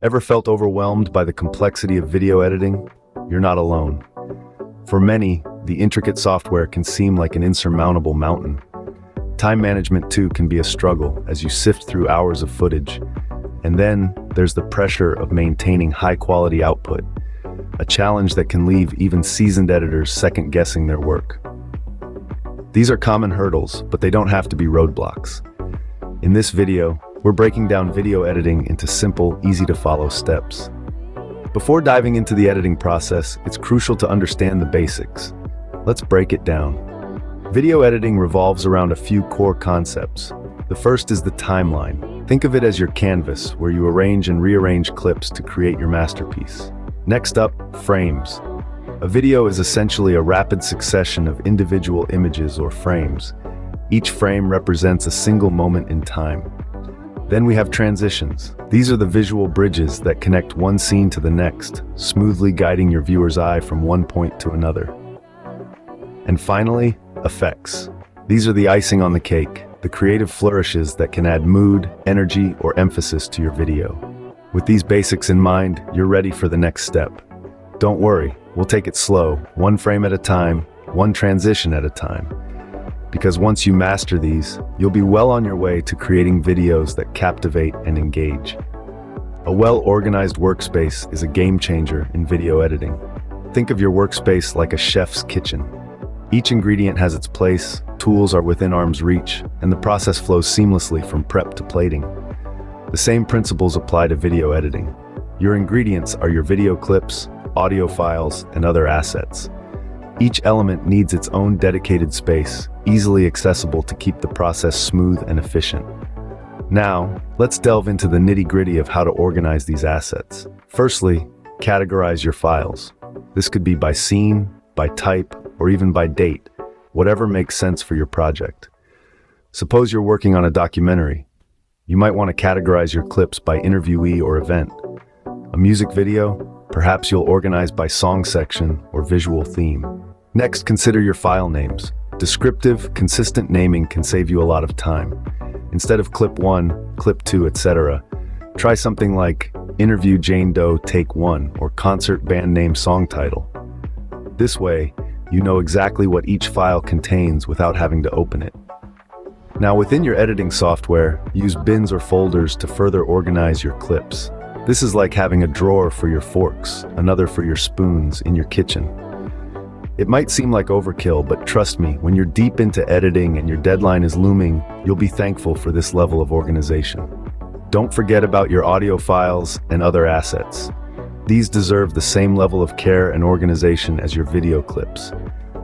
Ever felt overwhelmed by the complexity of video editing? You're not alone. For many, the intricate software can seem like an insurmountable mountain. Time management too can be a struggle as you sift through hours of footage. And then there's the pressure of maintaining high-quality output, a challenge that can leave even seasoned editors second-guessing their work. These are common hurdles, but they don't have to be roadblocks. In this video, we're breaking down video editing into simple, easy-to-follow steps. Before diving into the editing process, it's crucial to understand the basics. Let's break it down. Video editing revolves around a few core concepts. The first is the timeline. Think of it as your canvas, where you arrange and rearrange clips to create your masterpiece. Next up, frames. A video is essentially a rapid succession of individual images or frames. Each frame represents a single moment in time. Then we have transitions. These are the visual bridges that connect one scene to the next, smoothly guiding your viewer's eye from one point to another. And finally, effects. These are the icing on the cake, the creative flourishes that can add mood, energy, or emphasis to your video. With these basics in mind, you're ready for the next step. Don't worry, we'll take it slow, one frame at a time, one transition at a time. Because once you master these, you'll be well on your way to creating videos that captivate and engage. A well-organized workspace is a game changer in video editing. Think of your workspace like a chef's kitchen. Each ingredient has its place, tools are within arm's reach, and the process flows seamlessly from prep to plating. The same principles apply to video editing. Your ingredients are your video clips, audio files, and other assets. Each element needs its own dedicated space, easily accessible to keep the process smooth and efficient. Now, let's delve into the nitty-gritty of how to organize these assets. Firstly, categorize your files. This could be by scene, by type, or even by date, whatever makes sense for your project. Suppose you're working on a documentary. You might want to categorize your clips by interviewee or event. A music video? Perhaps you'll organize by song section or visual theme. Next, consider your file names. Descriptive, consistent naming can save you a lot of time. Instead of clip 1, clip 2, etc., try something like Interview Jane Doe Take 1 or Concert Band Name Song Title. This way, you know exactly what each file contains without having to open it. Now, within your editing software, use bins or folders to further organize your clips. This is like having a drawer for your forks, another for your spoons in your kitchen. It might seem like overkill, but trust me, when you're deep into editing and your deadline is looming, you'll be thankful for this level of organization. Don't forget about your audio files and other assets. These deserve the same level of care and organization as your video clips.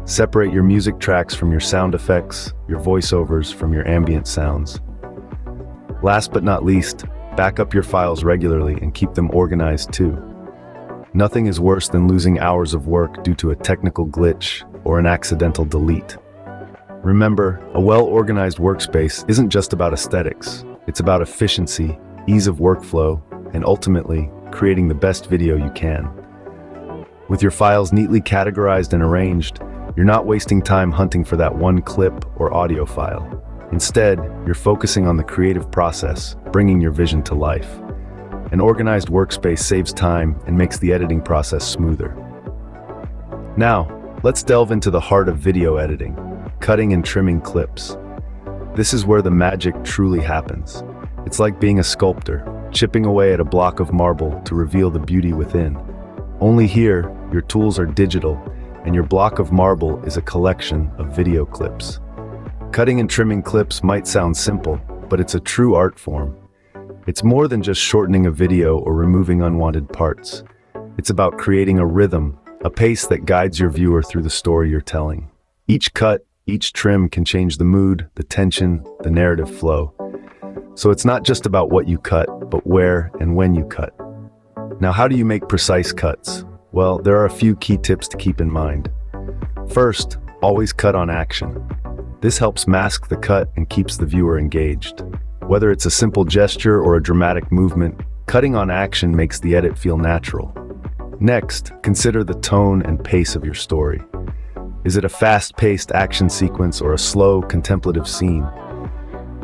Separate your music tracks from your sound effects, your voiceovers from your ambient sounds. Last but not least, back up your files regularly and keep them organized too. Nothing is worse than losing hours of work due to a technical glitch or an accidental delete. Remember, a well-organized workspace isn't just about aesthetics. It's about efficiency, ease of workflow, and ultimately, creating the best video you can. With your files neatly categorized and arranged, you're not wasting time hunting for that one clip or audio file. Instead, you're focusing on the creative process, bringing your vision to life. An organized workspace saves time and makes the editing process smoother. Now, let's delve into the heart of video editing, cutting and trimming clips. This is where the magic truly happens. It's like being a sculptor, chipping away at a block of marble to reveal the beauty within. Only here, your tools are digital, and your block of marble is a collection of video clips. Cutting and trimming clips might sound simple, but it's a true art form. It's more than just shortening a video or removing unwanted parts. It's about creating a rhythm, a pace that guides your viewer through the story you're telling. Each cut, each trim can change the mood, the tension, the narrative flow. So it's not just about what you cut, but where and when you cut. Now, how do you make precise cuts? Well, there are a few key tips to keep in mind. First, always cut on action. This helps mask the cut and keeps the viewer engaged. Whether it's a simple gesture or a dramatic movement, cutting on action makes the edit feel natural. Next, consider the tone and pace of your story. Is it a fast-paced action sequence or a slow, contemplative scene?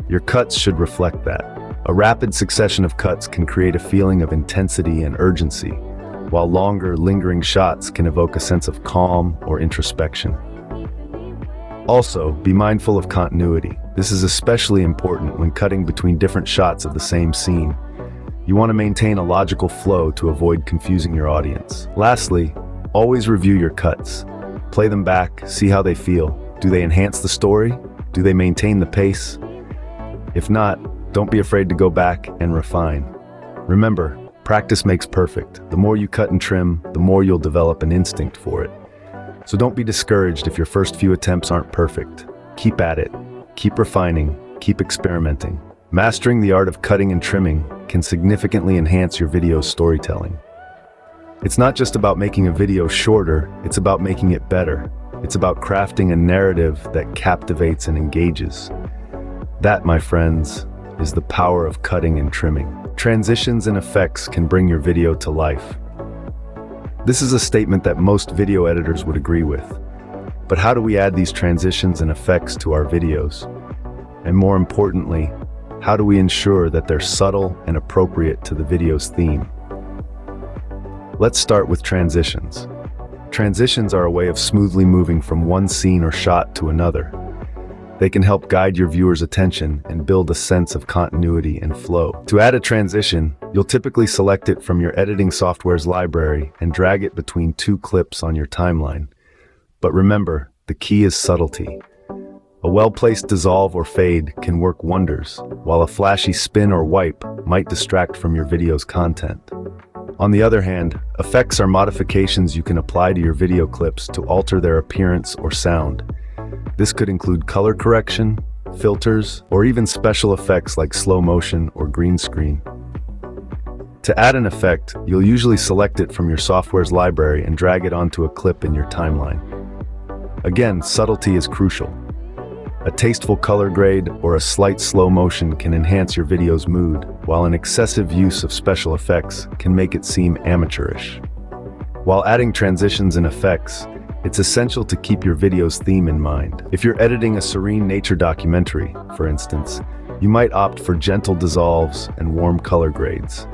Your cuts should reflect that. A rapid succession of cuts can create a feeling of intensity and urgency, while longer, lingering shots can evoke a sense of calm or introspection. Also, be mindful of continuity. This is especially important when cutting between different shots of the same scene. You want to maintain a logical flow to avoid confusing your audience. Lastly, always review your cuts. Play them back, see how they feel. Do they enhance the story? Do they maintain the pace? If not, don't be afraid to go back and refine. Remember, practice makes perfect. The more you cut and trim, the more you'll develop an instinct for it. So don't be discouraged if your first few attempts aren't perfect. Keep at it. Keep refining. Keep experimenting. Mastering the art of cutting and trimming can significantly enhance your video's storytelling. It's not just about making a video shorter, it's about making it better. It's about crafting a narrative that captivates and engages. That, my friends, is the power of cutting and trimming. Transitions and effects can bring your video to life. This is a statement that most video editors would agree with. But how do we add these transitions and effects to our videos? And more importantly, how do we ensure that they're subtle and appropriate to the video's theme? Let's start with transitions. Transitions are a way of smoothly moving from one scene or shot to another. They can help guide your viewer's attention and build a sense of continuity and flow. To add a transition, you'll typically select it from your editing software's library and drag it between two clips on your timeline. But remember, the key is subtlety. A well-placed dissolve or fade can work wonders, while a flashy spin or wipe might distract from your video's content. On the other hand, effects are modifications you can apply to your video clips to alter their appearance or sound. This could include color correction, filters, or even special effects like slow motion or green screen. To add an effect, you'll usually select it from your software's library and drag it onto a clip in your timeline. Again, subtlety is crucial. A tasteful color grade or a slight slow motion can enhance your video's mood, while an excessive use of special effects can make it seem amateurish. While adding transitions and effects, it's essential to keep your video's theme in mind. If you're editing a serene nature documentary, for instance, you might opt for gentle dissolves and warm color grades.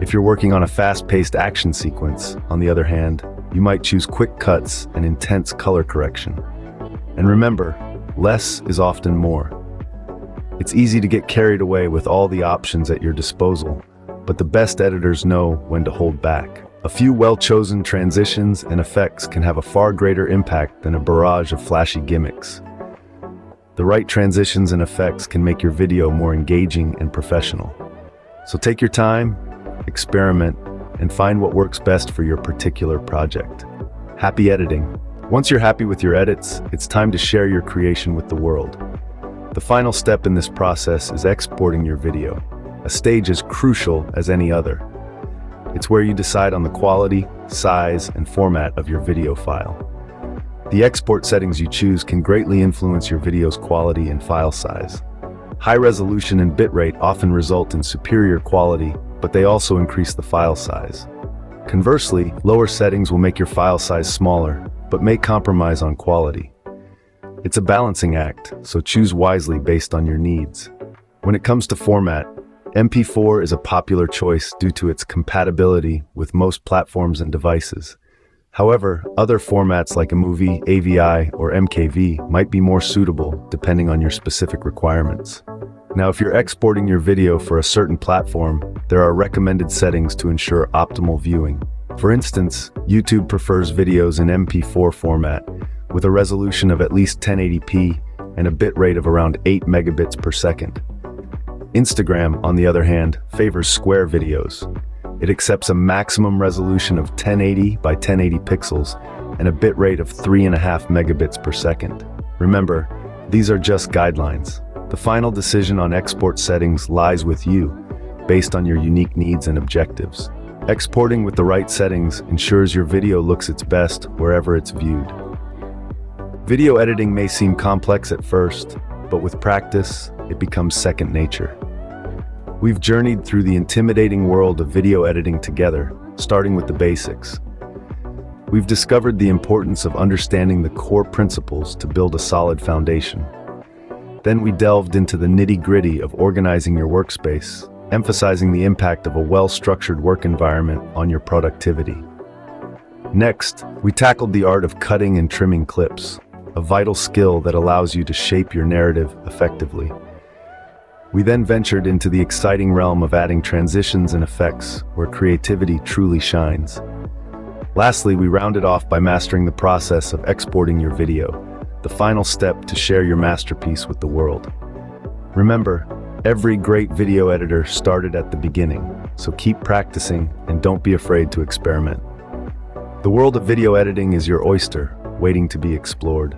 If you're working on a fast-paced action sequence, on the other hand, you might choose quick cuts and intense color correction. And remember, less is often more. It's easy to get carried away with all the options at your disposal, but the best editors know when to hold back. A few well-chosen transitions and effects can have a far greater impact than a barrage of flashy gimmicks. The right transitions and effects can make your video more engaging and professional. So take your time, experiment, and find what works best for your particular project. Happy editing! Once you're happy with your edits, it's time to share your creation with the world. The final step in this process is exporting your video, a stage as crucial as any other. It's where you decide on the quality, size, and format of your video file. The export settings you choose can greatly influence your video's quality and file size. High resolution and bitrate often result in superior quality, but they also increase the file size. Conversely, lower settings will make your file size smaller, but may compromise on quality. It's a balancing act, so choose wisely based on your needs. When it comes to format, MP4 is a popular choice due to its compatibility with most platforms and devices. However, other formats like a movie, AVI, or MKV might be more suitable depending on your specific requirements. Now, if you're exporting your video for a certain platform, there are recommended settings to ensure optimal viewing. For instance, YouTube prefers videos in MP4 format with a resolution of at least 1080p and a bitrate of around 8 megabits per second. Instagram, on the other hand, favors square videos. It accepts a maximum resolution of 1080 by 1080 pixels and a bitrate of 3.5 megabits per second. Remember, these are just guidelines. The final decision on export settings lies with you, based on your unique needs and objectives. Exporting with the right settings ensures your video looks its best wherever it's viewed. Video editing may seem complex at first, but with practice, it becomes second nature. We've journeyed through the intimidating world of video editing together, starting with the basics. We've discovered the importance of understanding the core principles to build a solid foundation. Then we delved into the nitty-gritty of organizing your workspace, emphasizing the impact of a well-structured work environment on your productivity. Next, we tackled the art of cutting and trimming clips, a vital skill that allows you to shape your narrative effectively. We then ventured into the exciting realm of adding transitions and effects, where creativity truly shines. Lastly, we rounded off by mastering the process of exporting your video, the final step to share your masterpiece with the world. Remember, every great video editor started at the beginning, so keep practicing and don't be afraid to experiment. The world of video editing is your oyster, waiting to be explored.